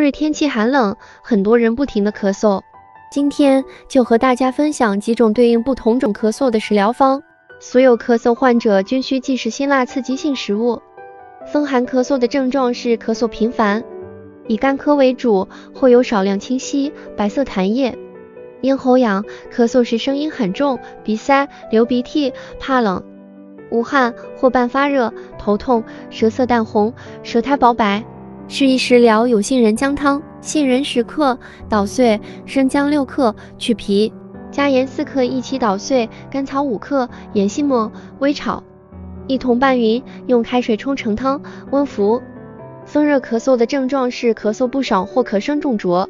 日天气寒冷，很多人不停地咳嗽。今天就和大家分享几种对应不同种咳嗽的食疗方。所有咳嗽患者均需忌食辛辣刺激性食物。风寒咳嗽的症状是咳嗽频繁，以干咳为主，后有少量清晰白色痰液。咽喉痒，咳嗽时声音很重，鼻塞、流鼻涕，怕冷，无汗或伴发热，头痛，舌色淡红，舌苔薄白。适宜食疗有杏仁姜汤：杏仁10克，捣碎，生姜6克，去皮，加盐4克一起捣碎，甘草5克，盐细末，微炒，一同拌匀，用开水冲成汤，温服。风热咳嗽的症状是咳嗽不爽或咳声重浊，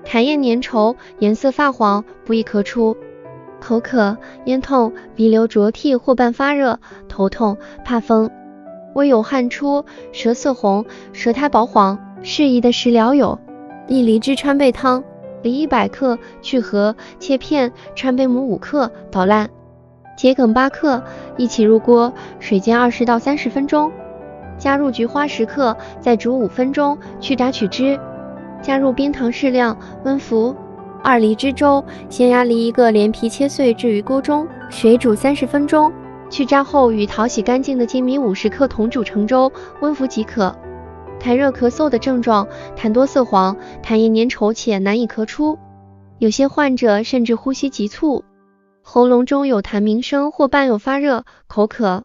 痰液粘稠，颜色发黄，不易咳出。口渴、咽痛、鼻流浊涕或伴发热，头痛，怕风，微有汗出，舌色红，舌苔薄黄。适宜的食疗有：薏梨汁川贝汤：梨100克，去核，切片，川贝母5克，捣烂，桔梗8克，一起入锅，水煎20到30分钟，加入菊花10克，再煮5分钟，去渣取汁，加入冰糖适量，温服。2梨汁粥：鲜鸭梨1个，连皮切碎置于锅中，水煮30分钟，去渣后与淘洗干净的粳米50克同煮成粥，温服即可。痰热咳嗽的症状：痰多色黄，痰液粘稠且难以咳出，有些患者甚至呼吸急促，喉咙中有痰鸣声或伴有发热、口渴，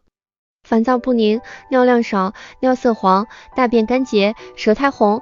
烦躁不宁，尿量少，尿色黄，大便干结，舌苔红。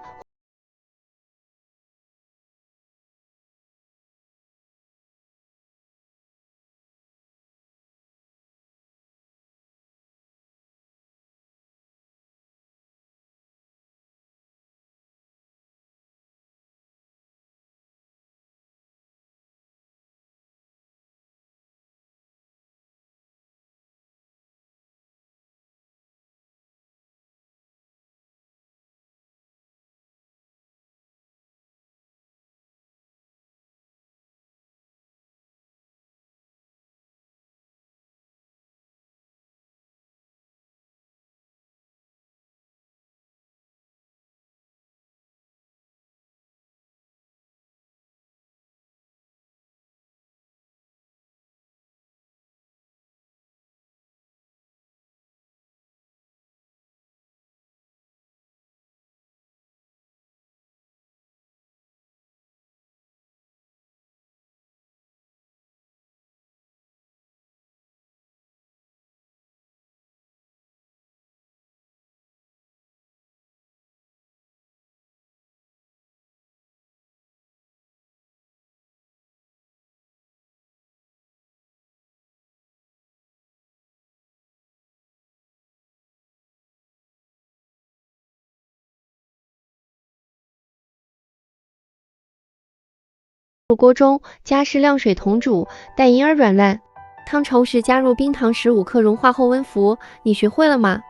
入锅中，加适量水同煮，待银耳软烂。汤稠时加入冰糖15克，融化后温服。你学会了吗？